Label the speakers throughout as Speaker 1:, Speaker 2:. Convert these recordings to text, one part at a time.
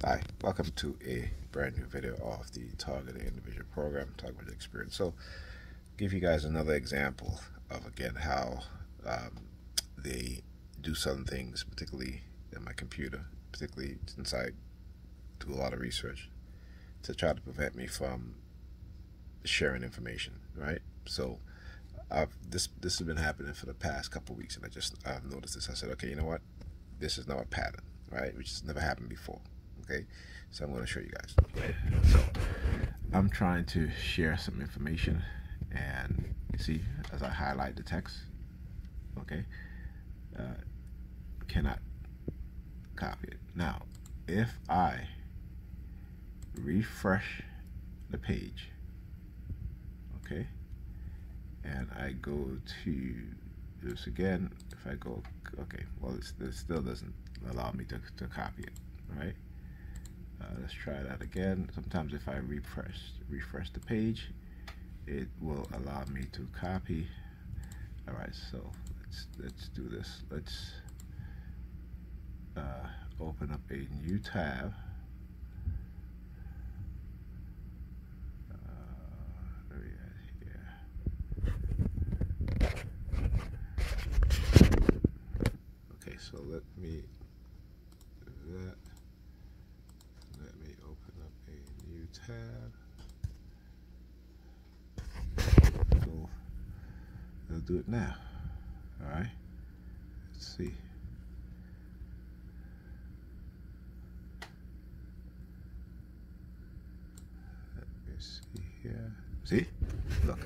Speaker 1: Hi, welcome to a brand new video of the Targeted Individual Program, Targeted Experience. So, give you guys another example of again how they do some things, particularly in my computer, particularly since I do a lot of research to try to prevent me from sharing information. Right? So, this has been happening for the past couple of weeks, and I've noticed this. I said, okay, you know what? This is now a pattern, right? Which has never happened before. Okay, so I'm going to show you guys. So I'm trying to share some information, and you see as I highlight the text, okay, cannot copy it. Now, if I refresh the page, okay, and I go to this again, if I go, okay, well, it still doesn't allow me to copy it, right? Let's try that again. Sometimes if I refresh the page, it will allow me to copy. All right, so let's do this. Let's open up a new tab. Okay, so let me do that. Let me open up a new tab. So I'll do it now. All right. Let's see. Let me see here. See? Look.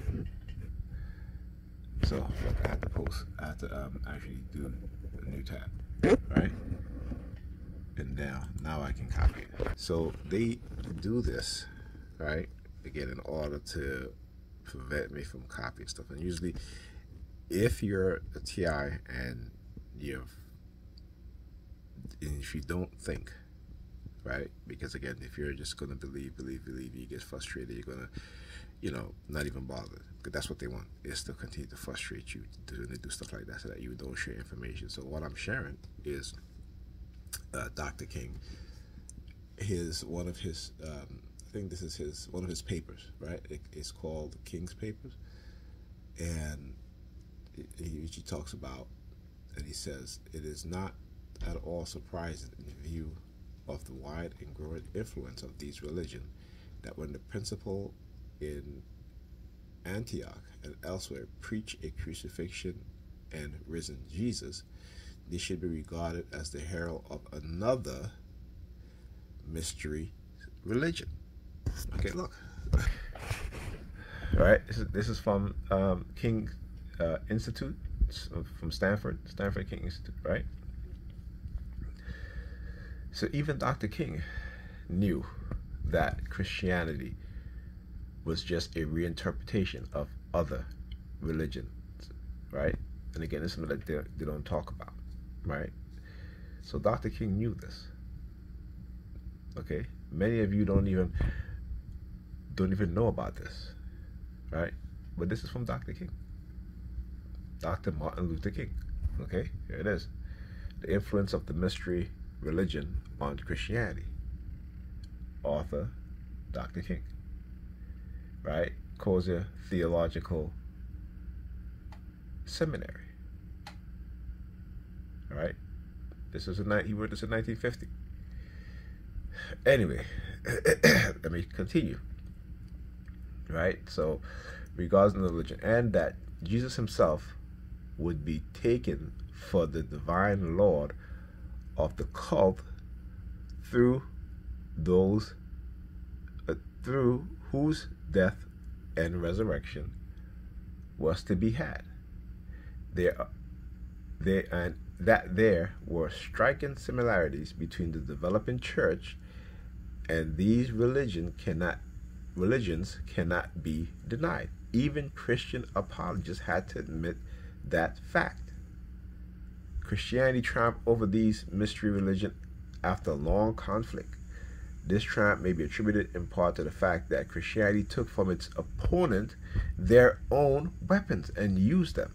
Speaker 1: So look, I have to post. I have to actually do a new tab. Right. And now I can copy it. So they do this, right? Again, in order to prevent me from copying stuff. And usually, if you're a TI and if you don't think, right? Because again, if you're just gonna believe, you get frustrated. You're gonna, not even bother. Because that's what they want, is to continue to frustrate you to do stuff like that, so that you don't share information. So what I'm sharing is Dr. King. One of his I think this is one of his papers, right? It's called King's Papers, and he talks about, and he says, it is not at all surprising in view of the wide and growing influence of these religions that when the principle in Antioch and elsewhere preach a crucifixion and risen Jesus, they should be regarded as the herald of another mystery religion. Okay, look. All right, this is from King Institute, from Stanford King Institute, right? So even Dr. King knew that Christianity was just a reinterpretation of other religions, right? And again, this is something that they don't talk about, right? So Dr. King knew this. Okay, many of you don't even know about this, right? But this is from Dr. King, Dr. Martin Luther King. Okay, here it is. The influence of the mystery religion on Christianity. Author, Dr. King. Right? Coser Theological Seminary. All right? He wrote this in 1950. Anyway, let me continue. Right? So, regarding the religion, and that Jesus himself would be taken for the divine Lord of the cult through whose death and resurrection was to be had. There were striking similarities between the developing church and these religions cannot be denied. Even Christian apologists had to admit that fact. Christianity triumphed over these mystery religions after a long conflict. This triumph may be attributed in part to the fact that Christianity took from its opponent their own weapons and used them.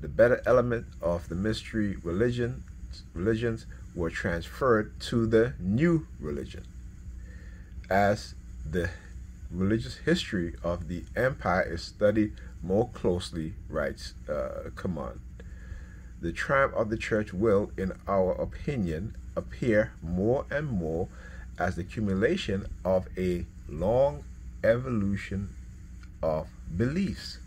Speaker 1: The better element of the mystery religions were transferred to the new religion. As the religious history of the empire is studied more closely, writes Kaman, the triumph of the church will, in our opinion, appear more and more as the accumulation of a long evolution of beliefs.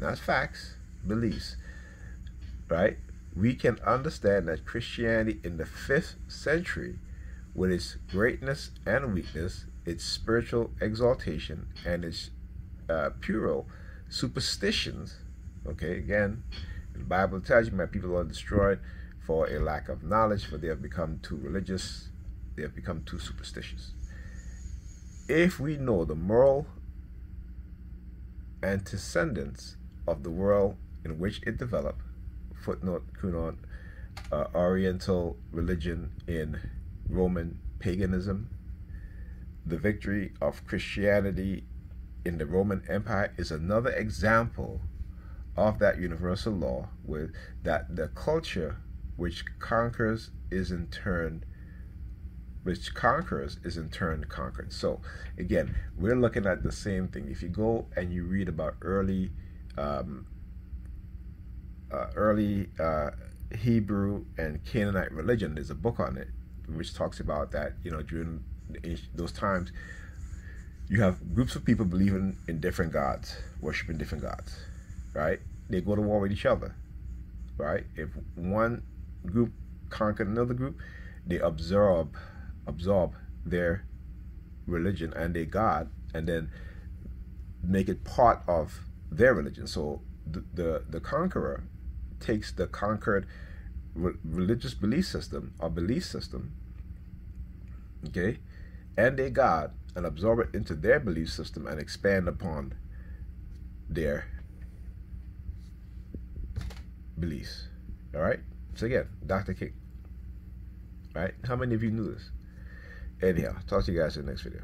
Speaker 1: Not facts, beliefs. Right? We can understand that Christianity in the 5th century, with its greatness and weakness, its spiritual exaltation, and its puerile superstitions, okay, again, the Bible tells you my people are destroyed for a lack of knowledge, for they have become too religious, they have become too superstitious. If we know the moral antecedents of the world in which it developed, footnote Kunon, Oriental religion in Roman paganism, the victory of Christianity in the Roman Empire is another example of that universal law, with that the culture which conquers is in turn conquered. So again, we're looking at the same thing. If you go and you read about early Hebrew and Canaanite religion, there's a book on it which talks about that, you know, during those times you have groups of people believing in different gods, worshiping different gods, right? They go to war with each other, right? If one group conquered another group, they absorb their religion and their god, and then make it part of their religion. So the conqueror takes the conquered religious belief system, okay, and their god, and absorb it into their belief system and expand upon their beliefs. All right. So again, Dr. King. Right? How many of you knew this? Anyhow, talk to you guys in the next video.